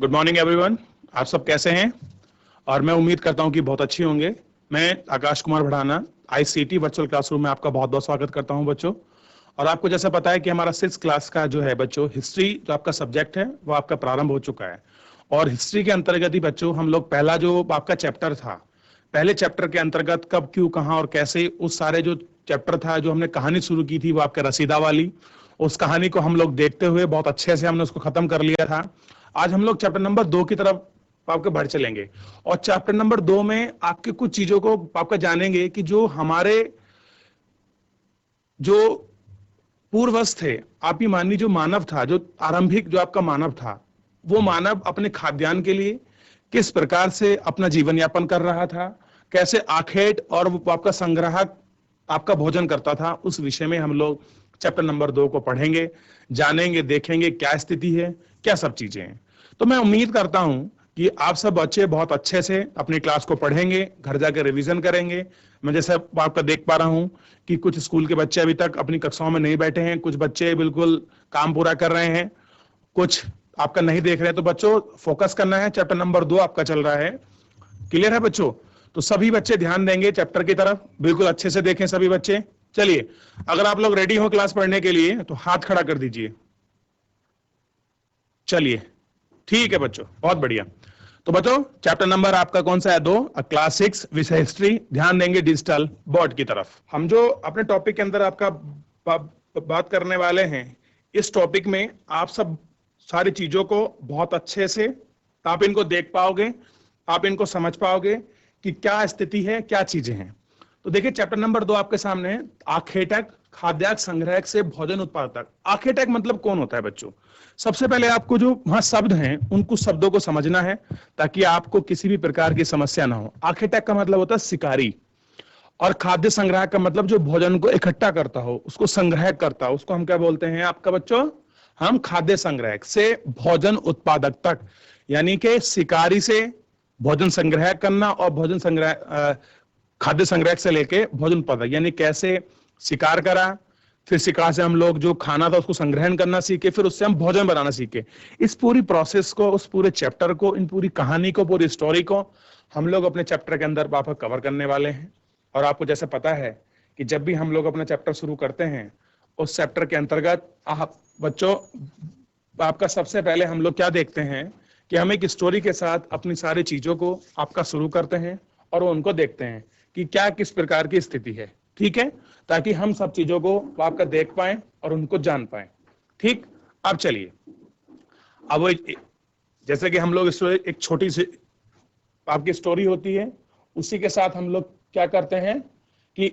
Good morning everyone. आप सब कैसे हैं? और मैं उम्मीद करता हूं कि बहुत अच्छे होंगे। मैं Akash Kumar Bhadana ICT virtual classroom में आपका बहुत बहुत स्वागत करता हूं बच्चों। और आपको जैसा पता है कि हमारा 6th क्लास का जो है बच्चों, हिस्ट्री जो आपका सब्जेक्ट है वो आपका प्रारंभ हो चुका है। और हिस्ट्री के अंतर्गत ही बच्चों हम लोग पहला जो आपका चैप्टर था, पहले चैप्टर के अंतर्गत कब क्यों कहाँ और कैसे, उस सारे जो चैप्टर था, जो हमने कहानी शुरू की थी वो आपके रसीदा वाली, उस कहानी को हम लोग देखते हुए बहुत अच्छे से हमने उसको खत्म कर लिया था। आज हम लोग चैप्टर नंबर 2 की तरफ आपके बढ़ चलेंगे। और चैप्टर नंबर 2 में आपके कुछ चीजों को आपका जानेंगे कि जो हमारे जो पूर्वज थे, आप ही मानिए जो मानव था, जो आरंभिक जो आपका मानव था, वो मानव अपने खाद्यान्न के लिए किस प्रकार से अपना जीवन यापन कर रहा था, कैसे आखेट और वो आपका संग्राहक आपका भोजन करता था, उस विषय में हम लोग चैप्टर नंबर 2 को पढ़ेंगे, जानेंगे, देखेंगे क्या स्थिति है, क्या सब चीजें हैं। तो मैं उम्मीद करता हूं कि आप सब बच्चे बहुत अच्छे से अपनी क्लास को पढ़ेंगे, घर जाकर रिवीजन करेंगे। मैं जैसा आपका देख पा रहा हूं कि कुछ स्कूल के बच्चे अभी तक अपनी कक्षाओं में नहीं बैठे हैं, कुछ बच्चे बिल्कुल काम पूरा कर रहे हैं, कुछ आपका नहीं देख रहे। तो बच्चों फोकस करना है, चैप्टर नंबर 2 आपका चल रहा है। क्लियर है बच्चों? तो सभी बच्चे ध्यान देंगे चैप्टर की तरफ, बिल्कुल अच्छे से देखें सभी बच्चे। चलिए, अगर आप लोग रेडी हो क्लास पढ़ने के लिए तो हाथ खड़ा कर दीजिए। चलिए, ठीक है बच्चों, बहुत बढ़िया। तो बच्चों चैप्टर नंबर आपका कौन सा है? 2, क्लास 6 विषय हिस्ट्री। ध्यान देंगे डिजिटल बोर्ड की तरफ। हम जो अपने टॉपिक के अंदर आपका बात करने वाले हैं, इस टॉपिक में आप सब सारी चीजों को बहुत अच्छे से आप इनको देख पाओगे, आप इनको समझ पाओगे कि क्या स्थिति है, क्या चीजें हैं। तो देखिए चैप्टर नंबर 2 आपके सामने है, आखेटक खाद्यान्न संग्रहक से भोजन उत्पादक। आखेटक मतलब कौन होता है बच्चों? सबसे पहले आपको जो वहां शब्द हैं उन कुछ शब्दों को समझना है ताकि आपको किसी भी प्रकार की समस्या ना हो। आखेटक का मतलब होता है शिकारी, और खाद्य संग्रह का मतलब जो भोजन को इकट्ठा करता हो, उसको संग्रह करता हो, उसको हम क्या बोलते हैं आपका बच्चों? हम खाद्य संग्रहक से भोजन उत्पादक तक, यानी कि शिकारी से भोजन संग्रह करना और भोजन संग्रह खाद्य संग्रह से लेके भोजन उत्पादक, यानी कैसे शिकार करा, फिर शिकार से हम लोग जो खाना था उसको संग्रहण करना सीखे, फिर उससे हम भोजन बनाना सीखे। इस पूरी प्रोसेस को, उस पूरे चैप्टर को, इन पूरी कहानी को, पूरी स्टोरी को हम लोग अपने चैप्टर के अंदर वापस कवर करने वाले हैं। और आपको जैसे पता है कि जब भी हम लोग अपना चैप्टर शुरू करते हैं, उस चैप्टर के अंतर्गत आप बच्चों आपका सबसे पहले हम लोग क्या देखते हैं कि हम एक स्टोरी के साथ अपनी सारी चीजों को आपका शुरू करते हैं और उनको देखते हैं कि क्या किस प्रकार की स्थिति है। ठीक है, ताकि हम सब चीजों को आपका देख पाए और उनको जान पाए। ठीक, अब चलिए, अब जैसे कि हम लोग एक छोटी सी आपकी स्टोरी होती है, उसी के साथ हम लोग क्या करते हैं कि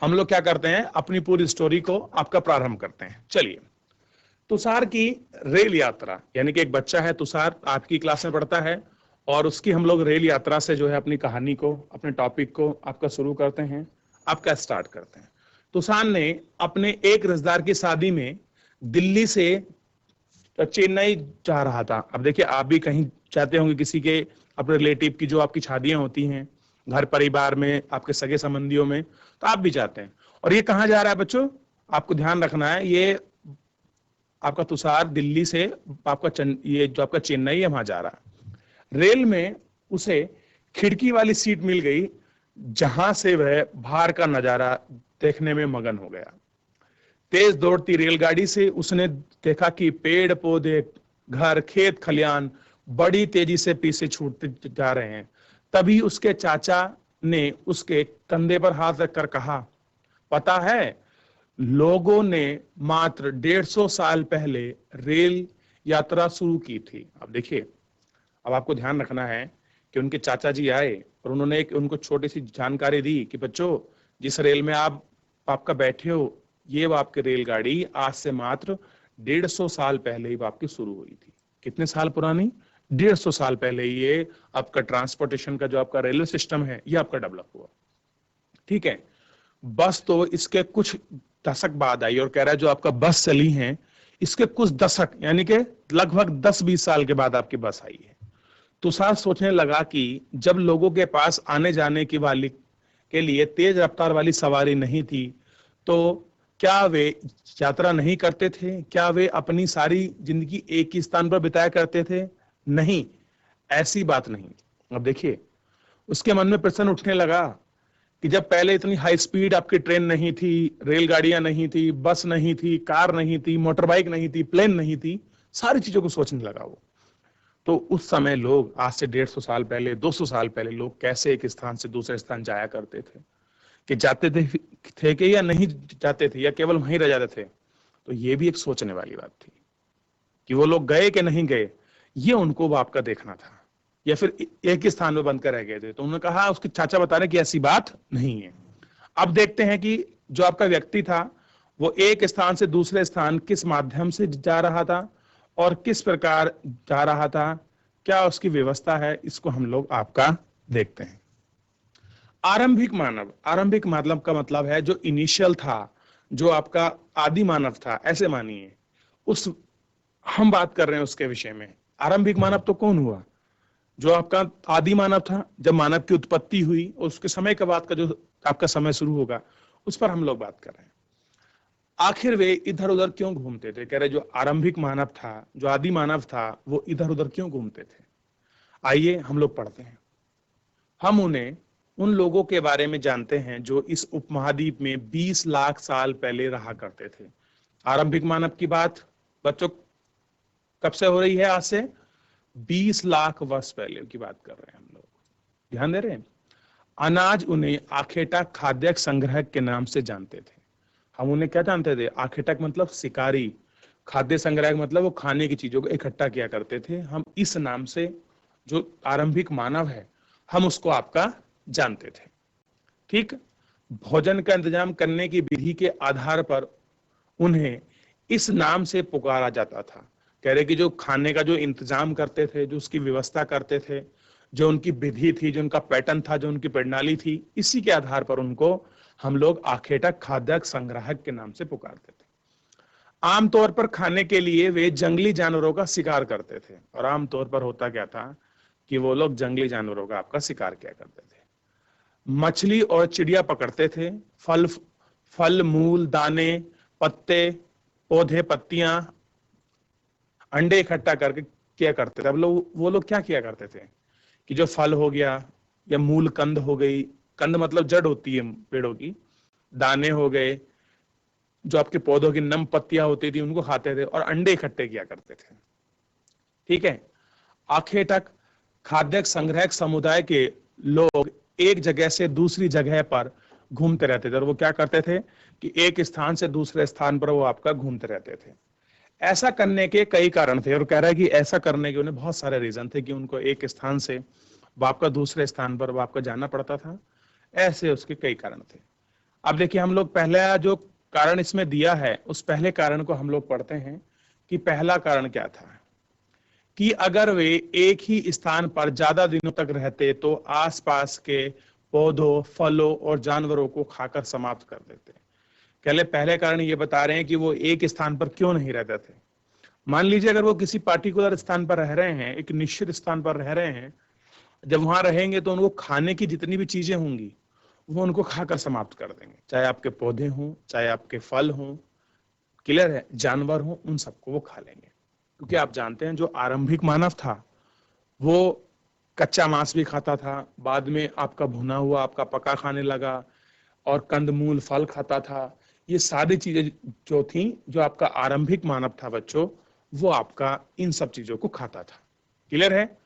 हम लोग क्या करते हैं, अपनी पूरी स्टोरी को आपका प्रारंभ करते हैं। चलिए, तुषार की रेल यात्रा, यानी कि एक बच्चा है तुषार, आपकी क्लास में पढ़ता है, और उसकी हम लोग रेल यात्रा से जो है अपनी कहानी को, अपने टॉपिक को आपका शुरू करते हैं, आपका स्टार्ट करते हैं। तुषार ने अपने एक रिश्तेदार की शादी में दिल्ली से चेन्नई जा रहा था। अब देखिए, आप भी कहीं चाहते होंगे किसी के अपने रिलेटिव की जो आपकी शादियां होती हैं घर परिवार में, आपके सगे संबंधियों में, तो आप भी चाहते हैं। और ये कहाँ जा रहा है बच्चों? आपको ध्यान रखना है, ये आपका तुषार दिल्ली से आपका ये जो आपका चेन्नई है वहां जा रहा है। रेल में उसे खिड़की वाली सीट मिल गई, जहां से वह बाहर का नजारा देखने में मगन हो गया। तेज दौड़ती रेलगाड़ी से उसने देखा कि पेड़ पौधे, घर, खेत खलियान बड़ी तेजी से पीछे छूटते जा रहे हैं। तभी उसके चाचा ने उसके कंधे पर हाथ रखकर कहा, पता है, लोगों ने मात्र 150 साल पहले रेल यात्रा शुरू की थी। अब देखिए, अब आपको ध्यान रखना है कि उनके चाचा जी आए और उन्होंने एक उनको छोटी सी जानकारी दी कि बच्चों, जिस रेल में आप आपका बैठे हो, ये वो आपकी रेलगाड़ी आज से मात्र 150 साल पहले ही आपकी शुरू हुई थी। कितने साल पुरानी? 150 साल पहले ये आपका ट्रांसपोर्टेशन का जो आपका रेलवे सिस्टम है, ये आपका डेवलप हुआ। ठीक है, बस तो इसके कुछ दशक बाद आई, और कह रहा है जो आपका बस चली है, इसके कुछ दशक यानी कि लगभग 10-20 साल के बाद आपकी बस आई है। तुषार सोचने लगा कि जब लोगों के पास आने जाने की वाली के लिए तेज रफ्तार वाली सवारी नहीं थी, तो क्या वे यात्रा नहीं करते थे? क्या वे अपनी सारी जिंदगी एक ही स्थान पर बिताया करते थे? नहीं, ऐसी बात नहीं। अब देखिए, उसके मन में प्रश्न उठने लगा कि जब पहले इतनी हाई स्पीड आपकी ट्रेन नहीं थी, रेलगाड़ियां नहीं थी, बस नहीं थी, कार नहीं थी, मोटर बाइक नहीं थी, प्लेन नहीं थी, सारी चीजों को सोचने लगा वो। तो उस समय लोग, आज से 150 साल पहले, 200 साल पहले, लोग कैसे एक स्थान से दूसरे स्थान जाया करते थे, कि जाते थे कि या नहीं जाते थे, या केवल वहीं रह जाते थे। तो ये भी एक सोचने वाली बात थी कि वो लोग गए कि नहीं गए, ये उनको बाप का देखना था, या फिर एक ही स्थान में बंद कर रह गए थे। तो उन्होंने कहा, उसके चाचा बता रहे कि ऐसी बात नहीं है। अब देखते हैं कि जो आपका व्यक्ति था वो एक स्थान से दूसरे स्थान किस माध्यम से जा रहा था और किस प्रकार जा रहा था, क्या उसकी व्यवस्था है, इसको हम लोग आपका देखते हैं। आरंभिक मानव, आरंभिक मानव का मतलब है जो इनिशियल था, जो आपका आदि मानव था, ऐसे मानिए। उस हम बात कर रहे हैं उसके विषय में। आरंभिक मानव तो कौन हुआ? जो आपका आदि मानव था, जब मानव की उत्पत्ति हुई और उसके समय के बाद का जो आपका समय शुरू होगा, उस पर हम लोग बात कर रहे हैं। आखिर वे इधर उधर क्यों घूमते थे? कह रहे जो आरंभिक मानव था, जो आदि मानव था, वो इधर उधर क्यों घूमते थे? आइए हम लोग पढ़ते हैं। हम उन्हें, उन लोगों के बारे में जानते हैं जो इस उपमहाद्वीप में 20 लाख साल पहले रहा करते थे। आरंभिक मानव की बात बच्चों कब से हो रही है? आज से 20 लाख वर्ष पहले की बात कर रहे हैं हम लोग। ध्यान दे रहे हैं? अनाज उन्हें आखेटक खाद्य संग्रह के नाम से जानते थे। हम उन्हें क्या जानते थे? आखेटक मतलब शिकारी, खाद्य संग्रह मतलब वो खाने की चीजों को इकट्ठा किया करते थे। हम इस नाम से, जो आरंभिक मानव है, हम उसको आपका जानते थे। ठीक, भोजन का इंतजाम करने की विधि के आधार पर उन्हें इस नाम से पुकारा जाता था। कह रहे कि जो खाने का जो इंतजाम करते थे, जो उसकी व्यवस्था करते थे, जो उनकी विधि थी, जो उनका पैटर्न था, जो उनकी प्रणाली थी, इसी के आधार पर उनको हम लोग आखेटक खाद्य संग्राहक के नाम से पुकारते थे। आमतौर पर खाने के लिए वे जंगली जानवरों का शिकार करते थे। और आमतौर पर होता क्या था कि वो लोग जंगली जानवरों का आपका शिकार किया करते थे। मछली और चिड़िया पकड़ते थे। फल फल मूल, दाने, पत्ते, पौधे, पत्तियां, अंडे इकट्ठा करके क्या करते थे। अब लोग, वो लोग क्या किया करते थे कि जो फल हो गया या मूल कंद हो गई, कंद मतलब जड़ होती है पेड़ों की, दाने हो गए, जो आपके पौधों की नम पत्तियां होती थी, उनको खाते थे, और अंडे इकट्ठे किया करते थे। ठीक है। आखेटक खाद्य संग्रहक समुदाय के लोग एक जगह से दूसरी जगह पर घूमते रहते थे। और वो क्या करते थे कि एक स्थान से दूसरे स्थान पर वो आपका घूमते रहते थे। ऐसा करने के कई कारण थे, और कह रहा है कि ऐसा करने के उन्हें बहुत सारे रीजन थे कि उनको एक स्थान से बाप का दूसरे स्थान पर बाप का जाना पड़ता था। ऐसे उसके कई कारण थे। अब देखिए, हम लोग पहला जो कारण इसमें दिया है, उस पहले कारण को हम लोग पढ़ते हैं कि पहला कारण क्या था कि अगर वे एक ही स्थान पर ज्यादा दिनों तक रहते तो आसपास के पौधों, फलों और जानवरों को खाकर समाप्त कर देते। पहले कारण ये बता रहे हैं कि वो एक स्थान पर क्यों नहीं रहते थे। मान लीजिए अगर वो किसी पार्टिकुलर स्थान पर रह रहे हैं, एक निश्चित स्थान पर रह रहे हैं, जब वहां रहेंगे तो उनको खाने की जितनी भी चीजें होंगी वो उनको खाकर समाप्त कर देंगे, चाहे आपके पौधे हों, चाहे आपके फल हों, क्लियर है, जानवर हों, उन सबको वो खा लेंगे। क्योंकि आप जानते हैं जो आरंभिक मानव था वो कच्चा मांस भी खाता था, बाद में आपका भुना हुआ, आपका पका खाने लगा, और कंदमूल, फल खाता था। ये सारी चीजें जो थी, जो आपका आरंभिक मानव था बच्चों, वो आपका इन सब चीजों को खाता था। क्लियर है?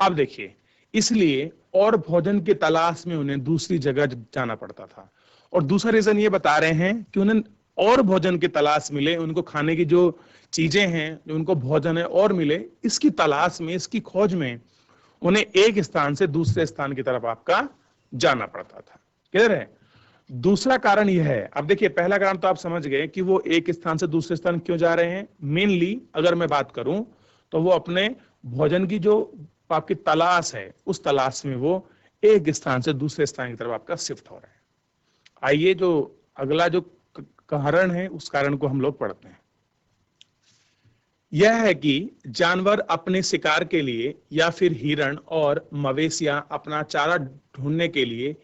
अब देखिए, इसलिए और भोजन की तलाश में उन्हें दूसरी जगह जाना पड़ता था। और दूसरा रीजन ये बता रहे हैं कि उन्हें और भोजन की तलाश मिले, उनको खाने की जो चीजें हैं, जो उनको भोजन है और मिले, इसकी तलाश में, इसकी खोज में उन्हें एक स्थान से दूसरे स्थान की तरफ आपका जाना पड़ता था। क्लियर है? दूसरा कारण यह है, अब देखिए पहला कारण तो आप समझ गए कि वो एक स्थान से दूसरे स्थान क्यों जा रहे हैं। मेनली अगर मैं बात करूं तो वो अपने भोजन की जो आपकी तलाश है, उस तलाश में वो एक स्थान से दूसरे स्थान की तरफ आपका शिफ्ट हो रहे हैं। आइए जो अगला जो कारण है, उस कारण को हम लोग पढ़ते हैं। यह है कि जानवर अपने शिकार के लिए या फिर हिरण और मवेशियां अपना चारा ढूंढने के लिए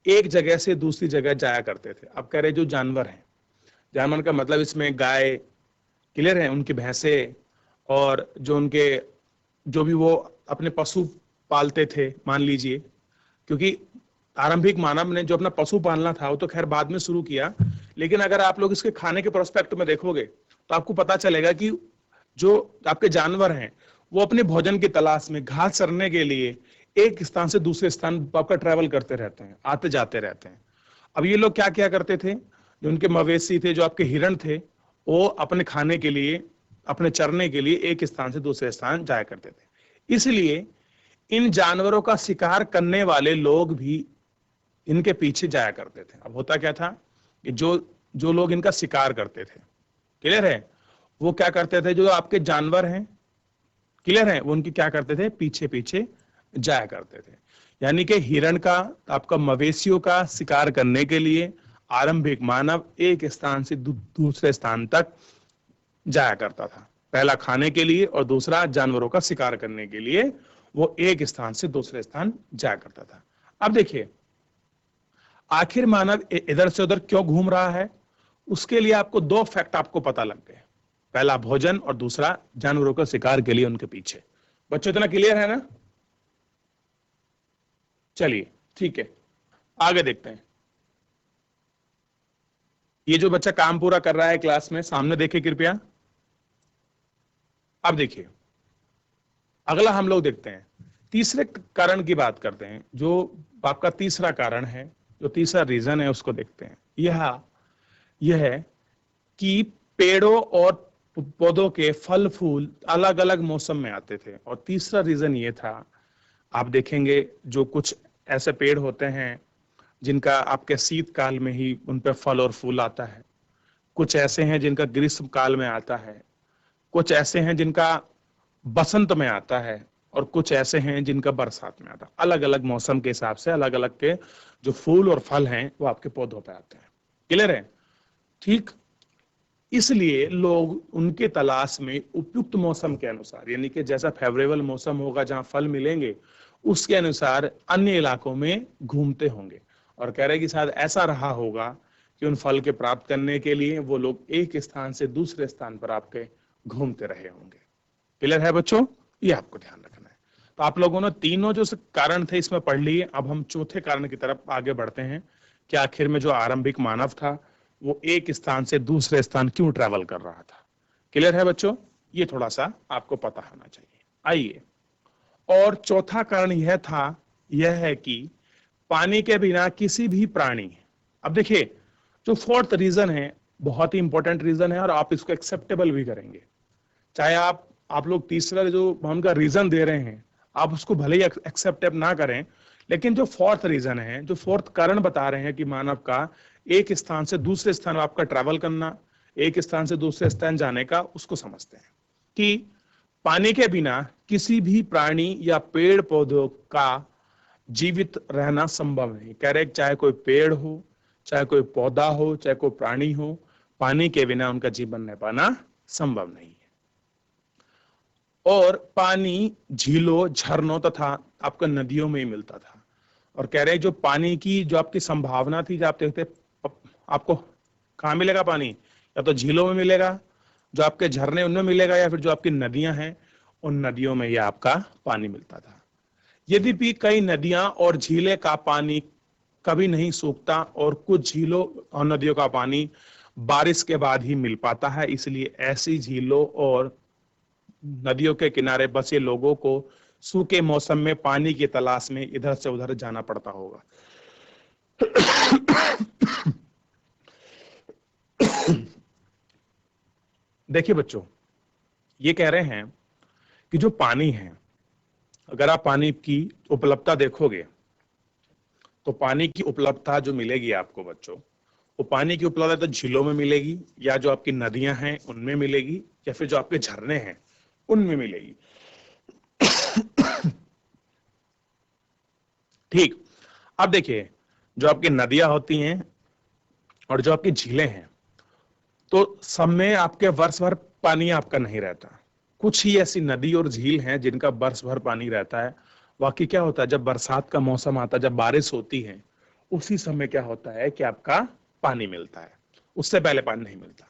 एक जगह से दूसरी जगह जाया करते थे। अब कह रहे जो जानवर हैं, जानवर का मतलब इसमें गाय, क्लियर है, उनकी भैंसे, और जो उनके जो भी वो अपने पशु पालते थे मान लीजिए, क्योंकि आरंभिक मानव ने जो अपना पशु पालना था वो तो खैर बाद में शुरू किया, लेकिन अगर आप लोग इसके खाने के प्रोस्पेक्ट में देखोगे तो आपको पता चलेगा कि जो आपके जानवर हैं वो अपने भोजन की तलाश में घास चरने के लिए एक स्थान से दूसरे स्थान आपका ट्रैवल करते रहते हैं, आते जाते रहते हैं। अब ये लोग क्या क्या करते थे, जो उनके मवेशी थे, जो आपके हिरण थे, वो अपने खाने के लिए, अपने चरने के लिए एक स्थान से दूसरे स्थान जाया करते थे। इसलिए इन जानवरों का शिकार करने वाले लोग भी इनके पीछे जाया करते थे। अब होता क्या था कि जो जो लोग इनका शिकार करते थे, क्लियर है, वो क्या करते थे, जो आपके जानवर हैं, क्लियर है, वो उनकी क्या करते थे, पीछे पीछे जाया करते थे। यानी कि हिरण का, आपका मवेशियों का शिकार करने के लिए आरंभिक मानव एक स्थान से दूसरे स्थान तक जाया करता था। पहला खाने के लिए और दूसरा जानवरों का शिकार करने के लिए वो एक स्थान से दूसरे स्थान जाया करता था। अब देखिए, आखिर मानव इधर से उधर क्यों घूम रहा है, उसके लिए आपको दो फैक्ट आपको पता लग गए, पहला भोजन और दूसरा जानवरों का शिकार के लिए उनके पीछे। बच्चों इतना क्लियर है ना? चलिए ठीक है, आगे देखते हैं। ये जो बच्चा काम पूरा कर रहा है क्लास में, सामने देखे कृपया। अब देखिए, अगला हम लोग देखते हैं, तीसरे कारण की बात करते हैं। जो आपका तीसरा कारण है, जो तीसरा रीजन है, उसको देखते हैं। यह है कि पेड़ों और पौधों के फल फूल अलग अलग मौसम में आते थे। और तीसरा रीजन ये था, आप देखेंगे जो कुछ ऐसे पेड़ होते हैं जिनका आपके शीतकाल में ही उन पे फल और फूल आता है, कुछ ऐसे हैं जिनका ग्रीष्म काल में आता है, कुछ ऐसे हैं जिनका बसंत में आता है, और कुछ ऐसे हैं जिनका बरसात में आता है। अलग अलग मौसम के हिसाब से अलग अलग के जो फूल और फल हैं वो आपके पौधों पे आते हैं, क्लियर है? ठीक, इसलिए लोग उनके तलाश में उपयुक्त मौसम के अनुसार, यानी कि जैसा फेवरेबल मौसम होगा जहां फल मिलेंगे, उसके अनुसार अन्य इलाकों में घूमते होंगे। और कह रहे कि शायद ऐसा रहा होगा कि उन फल के प्राप्त करने के लिए वो लोग एक स्थान से दूसरे स्थान पर आपके घूमते रहे होंगे। क्लियर है बच्चों? ये आपको ध्यान रखना है। तो आप लोगों ने तीनों जो कारण थे इसमें पढ़ लिए। अब हम चौथे कारण की तरफ आगे बढ़ते हैं कि आखिर में जो आरंभिक मानव था वो एक स्थान से दूसरे स्थान क्यों ट्रैवल कर रहा था। क्लियर है बच्चों? ये थोड़ा सा आपको पता होना चाहिए। आइए, और चौथा कारण यह है कि पानी के बिना किसी भी प्राणी, अब देखिए जो फोर्थ रीजन है बहुत ही इंपॉर्टेंट रीजन है और आप इसको एक्सेप्टेबल भी करेंगे, चाहे आप लोग तीसरा जो हम का रीजन दे रहे हैं आप उसको भले ही एक्सेप्ट ना करें, लेकिन जो फोर्थ रीजन है, जो फोर्थ कारण बता रहे हैं कि मानव का एक स्थान से दूसरे स्थान आपका ट्रैवल करना, एक स्थान से दूसरे स्थान जाने का, उसको समझते हैं कि पानी के बिना किसी भी प्राणी या पेड़ पौधों का जीवित रहना संभव नहीं। कह रहे चाहे कोई पेड़ हो, चाहे कोई पौधा हो, चाहे कोई प्राणी हो, पानी के बिना उनका जीवन रह पाना संभव नहीं है। और पानी झीलों, झरनों तथा आपका नदियों में ही मिलता था। और कह रहे जो पानी की जो आपकी संभावना थी, जो आप देखते आपको कहाँ मिलेगा पानी, या तो झीलों में मिलेगा, जो आपके झरने उनमें मिलेगा, या फिर जो आपकी नदियां हैं उन नदियों में ही आपका पानी मिलता था। यद्यपि कई नदियां और झीलें का पानी कभी नहीं सूखता और कुछ झीलों और नदियों का पानी बारिश के बाद ही मिल पाता है, इसलिए ऐसी झीलों और नदियों के किनारे बसे लोगों को सूखे मौसम में पानी की तलाश में इधर से उधर जाना पड़ता होगा। देखिए बच्चों, ये कह रहे हैं कि जो पानी है, अगर आप पानी की उपलब्धता देखोगे तो पानी की उपलब्धता जो मिलेगी आपको बच्चों, वो पानी की उपलब्धता झीलों में मिलेगी, या जो आपकी नदियां हैं उनमें मिलेगी, या फिर जो आपके झरने हैं उनमें मिलेगी। ठीक, अब देखिए जो आपकी नदियां होती हैं और जो आपकी झीलें हैं, तो सब में आपके वर्ष भर पानी आपका नहीं रहता। कुछ ही ऐसी नदी और झील हैं जिनका वर्ष भर पानी रहता है। बाकी क्या होता है, जब बरसात का मौसम आता है, जब बारिश होती है, उसी समय क्या होता है कि आपका पानी मिलता है। उससे पहले पानी नहीं मिलता।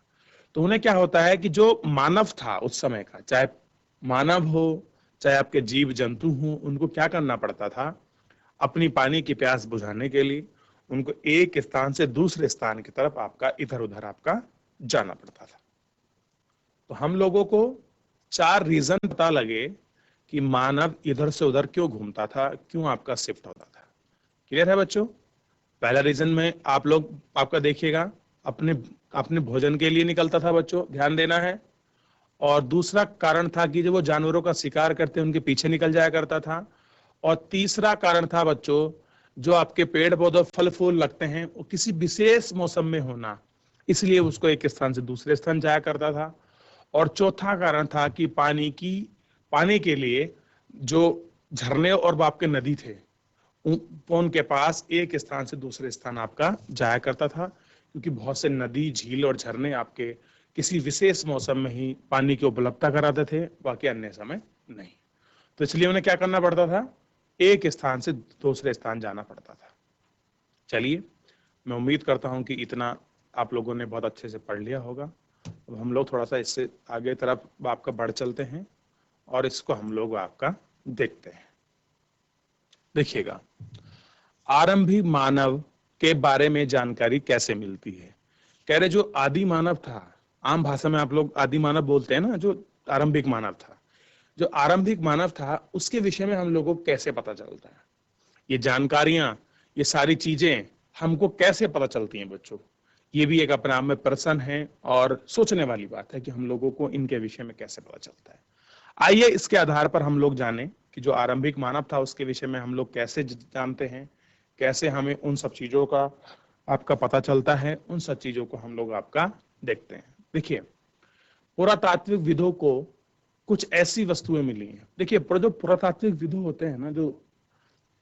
तो उन्हें क्या होता है कि जो मानव था उस समय का, चाहे मानव हो चाहे आपके जीव जंतु हो, उनको क्या करना पड़ता था, अपनी पानी की प्यास बुझाने के लिए उनको एक स्थान से दूसरे स्थान की तरफ आपका इधर उधर आपका जाना पड़ता था। तो हम लोगों को 4 रीजन पता लगे कि मानव इधर से उधर क्यों घूमता था, क्यों आपका शिफ्ट होता था। क्लियर है बच्चों? पहला रीजन में आप लोग आपका देखिएगा, अपने अपने भोजन के लिए निकलता था बच्चों, ध्यान देना है। और दूसरा कारण था कि जो वो जानवरों का शिकार करते उनके पीछे निकल जाया करता था। और तीसरा कारण था बच्चों, जो आपके पेड़ पौधे फल फूल लगते हैं वो किसी विशेष मौसम में होना, इसलिए उसको एक स्थान से दूसरे स्थान जाया करता था। और चौथा कारण था कि पानी के लिए जो झरने और आपके नदी थे उनके पास एक स्थान से दूसरे स्थान आपका जाया करता था, क्योंकि बहुत से नदी झील और झरने आपके किसी विशेष मौसम में ही पानी की उपलब्धता कराते थे, बाकी अन्य समय नहीं। तो इसलिए उन्हें क्या करना पड़ता था, एक स्थान से दूसरे स्थान जाना पड़ता था। चलिए, मैं उम्मीद करता हूं कि इतना आप लोगों ने बहुत अच्छे से पढ़ लिया होगा। अब हम लोग थोड़ा सा इससे आगे तरफ आपका बढ़ चलते हैं और इसको हम लोग आपका देखते हैं। देखिएगा, आरंभिक मानव के बारे में जानकारी कैसे मिलती है। कह रहे जो आदि मानव था, आम भाषा में आप लोग आदि मानव बोलते हैं ना, जो आरंभिक मानव था, जो आरंभिक मानव था उसके विषय में हम लोगों को कैसे पता चलता है, ये जानकारियां, ये सारी चीजें हमको कैसे पता चलती हैं बच्चों, ये भी एक अपने आप में प्रश्न है और सोचने वाली बात है कि हम लोगों को इनके विषय में कैसे पता चलता है। आइए इसके आधार पर हम लोग जाने कि जो आरंभिक मानव था उसके विषय में हम लोग कैसे जानते हैं, कैसे हमें उन सब चीजों का आपका पता चलता है, उन सब चीजों को हम लोग आपका देखते हैं। देखिए, पुरातात्विक विदों को कुछ ऐसी वस्तुएं मिली हैं। देखिए, जो पुरातात्विक विदो होते हैं ना, जो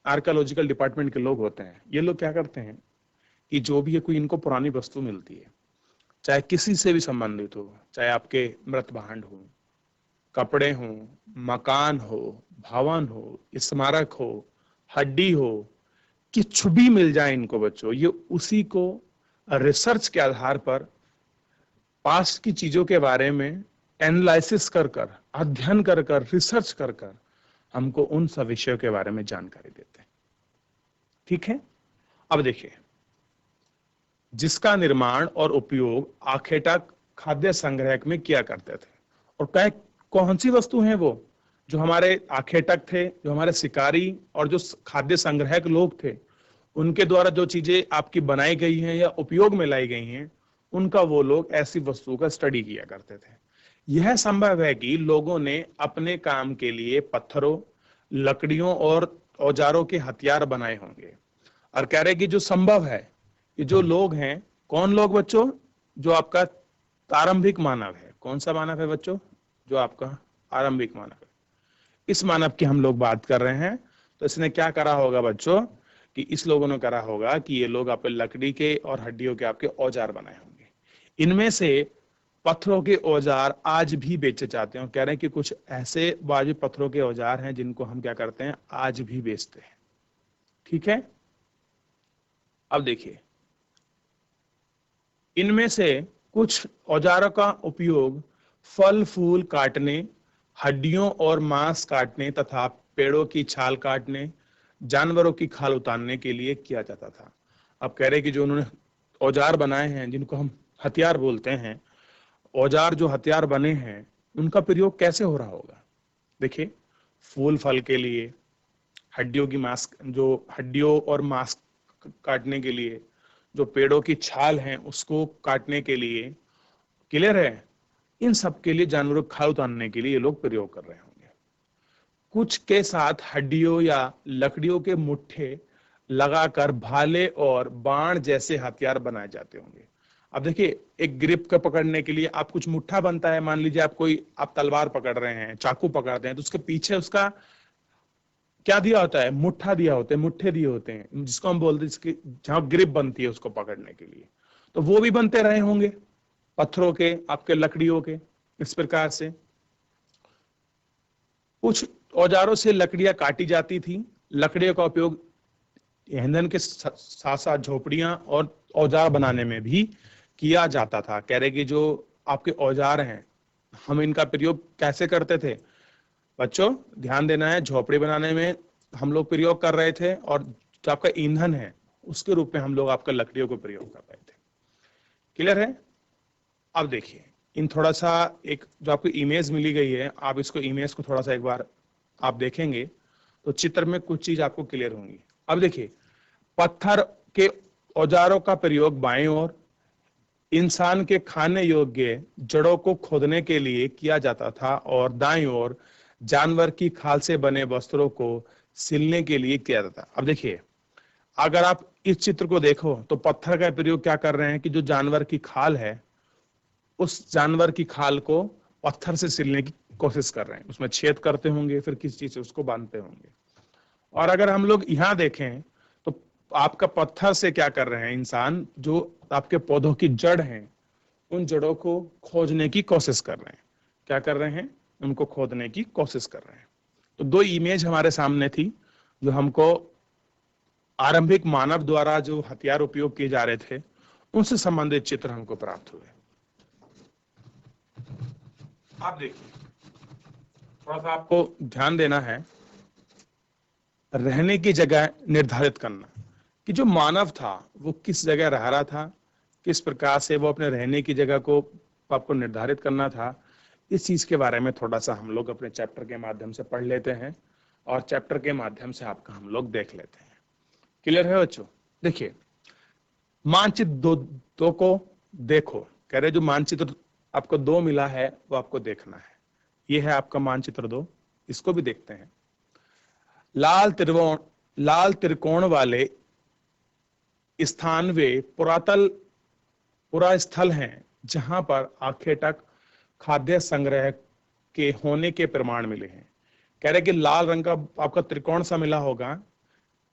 आर्कियोलॉजिकल डिपार्टमेंट के लोग होते हैं, ये लोग क्या करते हैं कि जो भी कोई इनको पुरानी वस्तु मिलती है, चाहे किसी से भी संबंधित हो, चाहे आपके मृत भांड हो, कपड़े हो, मकान हो, भवन हो, स्मारक हो, हड्डी हो, कुछ भी मिल जाए इनको बच्चों, ये उसी को रिसर्च के आधार पर पास्ट की चीजों के बारे में एनालिसिस कर कर, अध्ययन कर कर, रिसर्च कर कर हमको उन सब विषयों के बारे में जानकारी देते हैं। ठीक है, अब देखिए, जिसका निर्माण और उपयोग आखेटक खाद्य संग्रह में किया करते थे। और कौन सी वस्तु है वो, जो हमारे आखेटक थे, जो हमारे शिकारी और जो खाद्य संग्रहक लोग थे, उनके द्वारा जो चीजें आपकी बनाई गई हैं या उपयोग में लाई गई हैं, उनका वो लोग ऐसी वस्तुओं का स्टडी किया करते थे। यह संभव है कि लोगों ने अपने काम के लिए पत्थरों, लकड़ियों और औजारों के हथियार बनाए होंगे। और कह रहे कि जो संभव है कि जो लोग हैं, कौन लोग बच्चों, जो आपका आरंभिक मानव है। कौन सा मानव है बच्चों, जो आपका आरंभिक मानव है। इस मानव की हम लोग बात कर रहे हैं। तो इसने क्या करा होगा बच्चों, कि इस लोगों ने करा होगा कि ये लोग आपके लकड़ी के और हड्डियों के आपके औजार बनाए होंगे। इनमें से पत्थरों के औजार आज भी बेचे जाते हैं। कह रहे हैं कि कुछ ऐसे वाजिब पत्थरों के औजार हैं जिनको हम क्या करते हैं, आज भी बेचते हैं। ठीक है, अब देखिए, इनमें से कुछ औजारों का उपयोग फल फूल काटने, हड्डियों और मांस काटने तथा पेड़ों की छाल काटने, जानवरों की खाल उतारने के लिए किया जाता था। अब कह रहे कि जो उन्होंने औजार बनाए हैं, जिनको हम हथियार बोलते हैं, औजार जो हथियार बने हैं, उनका प्रयोग कैसे हो रहा होगा। देखिए, फूल फल के लिए, हड्डियों की मांस, जो हड्डियों और मांस काटने के लिए, जो पेड़ों की छाल है उसको काटने के लिए, क्लियर है, इन सब के लिए, जानवरों खाल उतारने के लिए ये लोग प्रयोग कर रहे होंगे। कुछ के साथ हड्डियों या लकड़ियों के मुट्ठे लगाकर भाले और बाण जैसे हथियार बनाए जाते होंगे। अब देखिए, एक ग्रिप को पकड़ने के लिए आप कुछ मुट्ठा बनता है, मान लीजिए आप तलवार पकड़ रहे हैं, चाकू पकड़ रहे हैं, तो उसके पीछे उसका क्या दिया होता है, मुट्ठा दिया होता है, मुट्ठे दिए होते हैं, जिसको हम बोलते हैं, जिसकी जहां ग्रिप बनती है उसको पकड़ने के लिए। तो वो भी बनते रहे होंगे पत्थरों के, आपके लकड़ियों के। इस प्रकार से कुछ औजारों से लकड़ियां काटी जाती थी। लकड़ियों का उपयोग ईंधन के साथ साथ झोपड़ियां और औजार बनाने में भी किया जाता था। कह रहे कि जो आपके औजार हैं हम इनका प्रयोग कैसे करते थे बच्चों, ध्यान देना है, झोपड़ी बनाने में हम लोग प्रयोग कर रहे थे, और जो आपका ईंधन है उसके रूप में हम लोग आपका लकड़ियों को प्रयोग कर रहे थे। क्लियर है? अब देखिए इन थोड़ा सा एक जो आपको इमेज मिली गई है, आप इसको इमेज को थोड़ा सा एक बार आप देखेंगे तो चित्र में कुछ चीज आपको क्लियर होंगी। अब देखिए पत्थर के औजारों का प्रयोग बाएं ओर इंसान के खाने योग्य जड़ों को खोदने के लिए किया जाता था, और दाईं ओर जानवर की खाल से बने वस्त्रों को सिलने के लिए किया जाता था। अब देखिए अगर आप इस चित्र को देखो तो पत्थर का प्रयोग क्या कर रहे हैं कि जो जानवर की खाल है उस जानवर की खाल को पत्थर से सिलने की कोशिश कर रहे हैं, उसमें छेद करते होंगे, फिर किसी चीज से उसको बांधते होंगे। और अगर हम लोग यहाँ देखें तो आपका पत्थर से क्या कर रहे हैं इंसान, जो आपके पौधों की जड़ हैं उन जड़ों को खोजने की कोशिश कर रहे हैं। क्या कर रहे हैं? उनको खोदने की कोशिश कर रहे हैं। तो दो इमेज हमारे सामने थी जो हमको आरंभिक मानव द्वारा जो हथियार उपयोग किए जा रहे थे उनसे संबंधित चित्र हमको प्राप्त हुए। आप देखिए थोड़ा सा आपको ध्यान देना है, रहने की जगह निर्धारित करना कि जो मानव था वो किस जगह रह रहा था, किस प्रकार से वो अपने रहने की जगह को आपको निर्धारित करना था। इस चीज के बारे में थोड़ा सा हम लोग अपने चैप्टर के माध्यम से पढ़ लेते हैं और चैप्टर के माध्यम से आपका हम लोग देख लेते हैं। क्लियर है बच्चों? देखिए मानचित्र दो को देखो, कह रहे जो मानचित्र आपको दो मिला है वो आपको देखना है। ये है आपका मानचित्र दो, इसको भी देखते हैं। लाल त्रिकोण वाले स्थान वे पुरा स्थल हैं जहां पर आखेटक खाद्य संग्रह के होने के प्रमाण मिले हैं। कह रहे कि लाल रंग का आपका त्रिकोण सा मिला होगा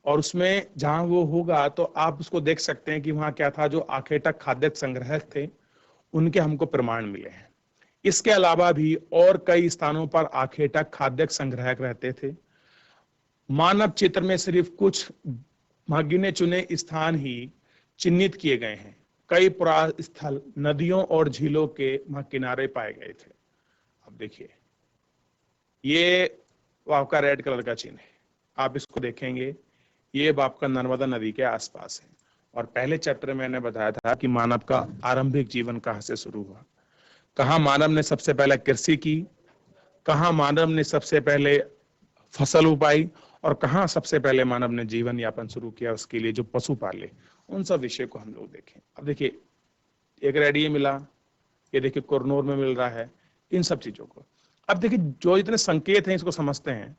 और उसमें जहां वो होगा तो आप उसको देख सकते हैं कि वहां क्या था, जो आखेटक खाद्य संग्रह थे उनके हमको प्रमाण मिले हैं। इसके अलावा भी और कई स्थानों पर आखेटक खाद्य संग्रह रहते थे। मानव चित्र में सिर्फ कुछ गिने चुने स्थान ही चिन्हित किए गए हैं। कई पुरास्थल नदियों और झीलों के किनारे पाए गए थे। अब देखिए ये आपका रेड कलर का चिन्ह है, आप इसको देखेंगे, ये आपका नर्मदा नदी के आसपास है। और पहले चैप्टर में मैंने बताया था कि मानव का आरंभिक जीवन कहां से शुरू हुआ, कहां मानव ने सबसे पहले कृषि की, कहां मानव ने सबसे पहले फसल उगाई, और कहां सबसे पहले मानव ने जीवन यापन शुरू किया, उसके लिए जो पशु पाले, उन सब विषय को हम लोग देखें। अब देखिए एक रेडियो मिला, ये देखिए कुरनूर में मिल रहा है, इन सब चीजों को अब देखिए जो इतने संकेत हैं इसको समझते हैं।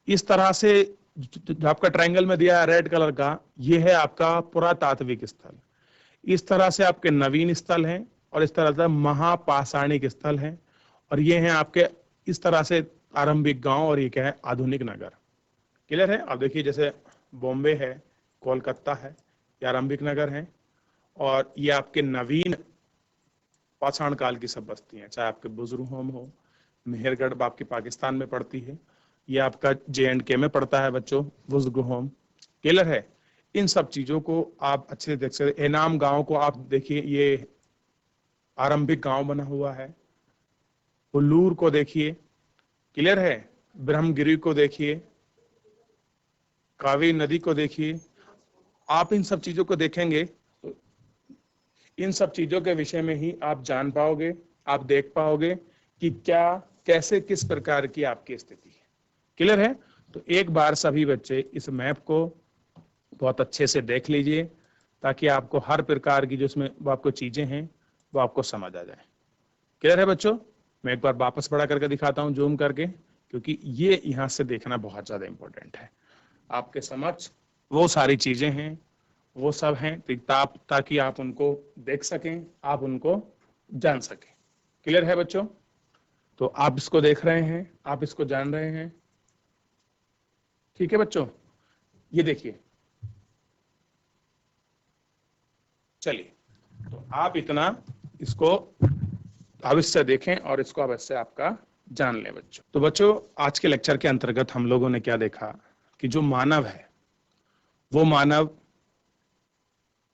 इस तरह से जो आपका ट्रायंगल में दिया है रेड कलर का, ये है आपका पुरातात्विक स्थल। इस तरह से आपके नवीन स्थल हैं और इस तरह से महापाषाणिक स्थल हैं, और ये हैं आपके इस तरह से आरंभिक गांव, और ये क्या है, आधुनिक नगर। क्लियर है? अब देखिए जैसे बॉम्बे है, कोलकाता है, ये आरंभिक नगर है, और ये आपके नवीन पाषाण काल की सब बस्तियां, चाहे आपके बुजुर्ग होम हो, मेहरगढ़ आपकी पाकिस्तान में पड़ती है, ये आपका J&K में पड़ता है बच्चों, बुजुर्ग होम। क्लियर है? इन सब चीजों को आप अच्छे से देख सकते। एनाम गांव को आप देखिए, ये आरंभिक गांव बना हुआ है। हुल्लूर को देखिए, क्लियर है? ब्रह्मगिरी को देखिए, कावेरी नदी को देखिए। आप इन सब चीजों को देखेंगे तो इन सब चीजों के विषय में ही आप जान पाओगे, आप देख पाओगे कि क्या कैसे किस प्रकार की आपकी स्थिति है। क्लियर है? तो एक बार सभी बच्चे इस मैप को बहुत अच्छे से देख लीजिए ताकि आपको हर प्रकार की जो इसमें वो आपको चीजें हैं वो आपको समझ आ जाए। क्लियर है बच्चों? मैं एक बार वापस बड़ा करके दिखाता हूं जूम करके, क्योंकि ये यहां से देखना बहुत ज्यादा इंपॉर्टेंट है। आपके समक्ष वो सारी चीजें हैं, वो सब हैं, ताकि आप उनको देख सकें, आप उनको जान सकें। क्लियर है बच्चों? तो आप इसको देख रहे हैं, आप इसको जान रहे हैं। ठीक है बच्चों? ये देखिए, चलिए तो आप इतना इसको अवश्य देखें और इसको अवश्य आपका जान लें बच्चों। तो बच्चों आज के लेक्चर के अंतर्गत हम लोगों ने क्या देखा कि जो मानव है वो मानव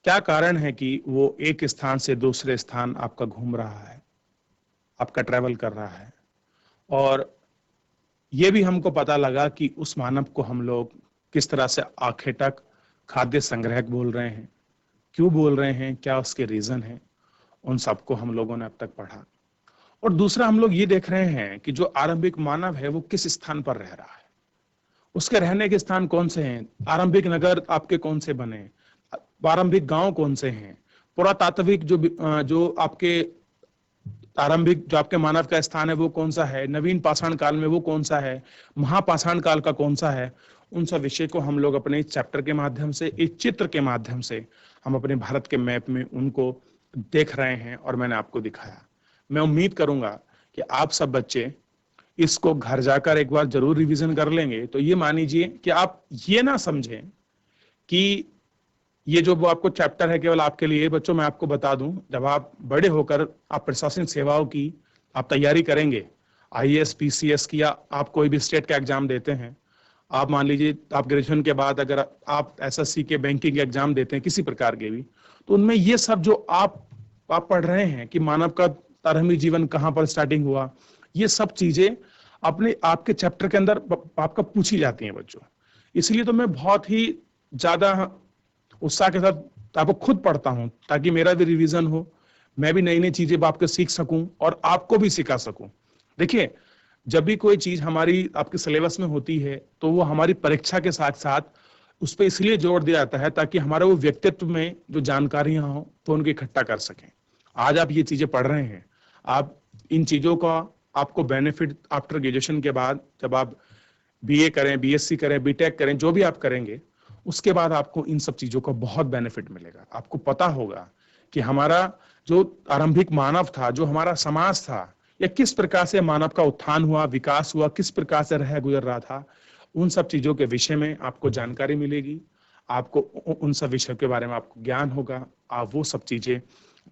क्या कारण है कि वो एक स्थान से दूसरे स्थान आपका घूम रहा है, आपका ट्रैवल कर रहा है। और ये भी हमको पता लगा कि उस मानव को हम लोग किस तरह से आखेटक खाद्य संग्रहक बोल रहे हैं, क्यों बोल रहे हैं, क्या उसके रीजन है, उन सबको हम लोगों ने अब तक पढ़ा। और दूसरा हम लोग ये देख रहे हैं कि जो आरंभिक मानव है वो किस स्थान पर रह रहा है, उसके रहने के स्थान कौन से हैं, आरंभिक नगर आपके कौन से बने, आरंभिक गांव कौन से हैं, पुरातात्विक जो आपके आरंभिक जो आपके मानव का स्थान है वो कौन सा है, नवीन पाषाण काल में वो कौन सा है, महापाषाण काल का कौन सा है। उन सब विषय को हम लोग अपने चैप्टर के माध्यम से, एक चित्र के माध्यम से हम अपने भारत के मैप में उनको देख रहे हैं और मैंने आपको दिखाया। मैं उम्मीद करूंगा कि आप सब बच्चे इसको घर जाकर एक बार जरूर रिवीजन कर लेंगे। तो ये मान लीजिए कि आप ये ना समझें कि ये जो वो आपको चैप्टर है केवल आपके लिए। बच्चों मैं आपको बता दूं, जब आप बड़े होकर आप प्रशासनिक सेवाओं की आप तैयारी करेंगे, आईएएस पीसीएस की, या आप कोई भी स्टेट का एग्जाम देते हैं, आप मान लीजिए आप ग्रेजुएशन के बाद अगर आप एसएससी के बैंकिंग एग्जाम देते हैं किसी प्रकार के भी, तो उनमें ये सब जो आप पढ़ रहे हैं कि मानव का प्रारंभिक जीवन कहाँ पर स्टार्टिंग हुआ, ये सब चीजें अपने आपके चैप्टर के अंदर आपका पूछी जाती हैं बच्चों। इसलिए तो मैं बहुत ही ज्यादा उत्साह के साथ आपको खुद पढ़ता हूं ताकि मेरा भी रिवीजन हो, मैं भी नई नई चीजें आपके सीख सकूं और आपको भी सिखा सकूं। देखिए, जब भी कोई चीज हमारी आपके सिलेबस में होती है तो वो हमारी परीक्षा के साथ साथ उस पर इसलिए जोर दिया जाता है ताकि हमारे वो व्यक्तित्व में जो जानकारियां हो तो उनको इकट्ठा कर सकें। आज आप ये चीजें पढ़ रहे हैं, आप इन चीजों का आपको बेनिफिट आफ्टर ग्रेजुएशन के बाद, जब आप बीए करें, बीएससी करें, बीटेक करें, जो भी आप करेंगे, उसके बाद आपको इन सब चीजों का बहुत बेनिफिट मिलेगा। आपको पता होगा कि हमारा जो आरंभिक मानव था, जो हमारा समाज था, या किस प्रकार से मानव का उत्थान हुआ, विकास हुआ, किस प्रकार से रह गुजर रहा था, उन सब चीजों के विषय में आपको जानकारी मिलेगी। आपको उन सब विषयों के बारे में आपको ज्ञान होगा, आप वो सब चीजें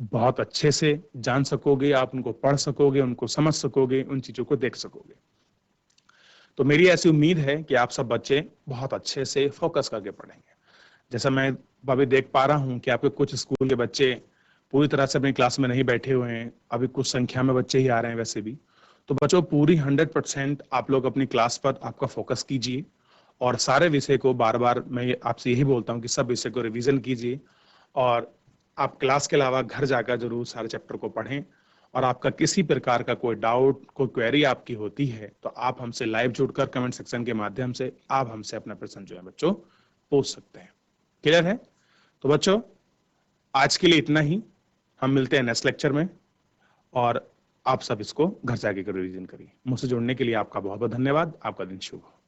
बहुत अच्छे से जान सकोगे, आप उनको पढ़ सकोगे, उनको समझ सकोगे, उन चीजों को देख सकोगे। तो मेरी ऐसी उम्मीद है कि आप सब बच्चे बहुत अच्छे से फोकस करके पढ़ेंगे। जैसा मैं अभी देख पा रहा हूं कि आपके कुछ स्कूल के बच्चे पूरी तरह से अपनी क्लास में नहीं बैठे हुए हैं, अभी कुछ संख्या में बच्चे ही आ रहे हैं वैसे भी। तो बच्चों पूरी 100% आप लोग अपनी क्लास पर आपका फोकस कीजिए और सारे विषय को बार बार मैं आपसे यही बोलता हूँ कि सब विषय को रिवीजन कीजिए और आप क्लास के अलावा घर जाकर जरूर सारे चैप्टर को पढ़ें। और आपका किसी प्रकार का कोई डाउट, कोई क्वेरी आपकी होती है तो आप हमसे लाइव जुड़कर कमेंट सेक्शन के माध्यम से आप हमसे अपना प्रश्न जो है बच्चों पूछ सकते हैं। क्लियर है? तो बच्चों आज के लिए इतना ही, हम मिलते हैं नेक्स्ट लेक्चर में और आप सब इसको घर जाके रिवीजन करिए। मुझसे जुड़ने के लिए आपका बहुत बहुत धन्यवाद। आपका दिन शुभ हो।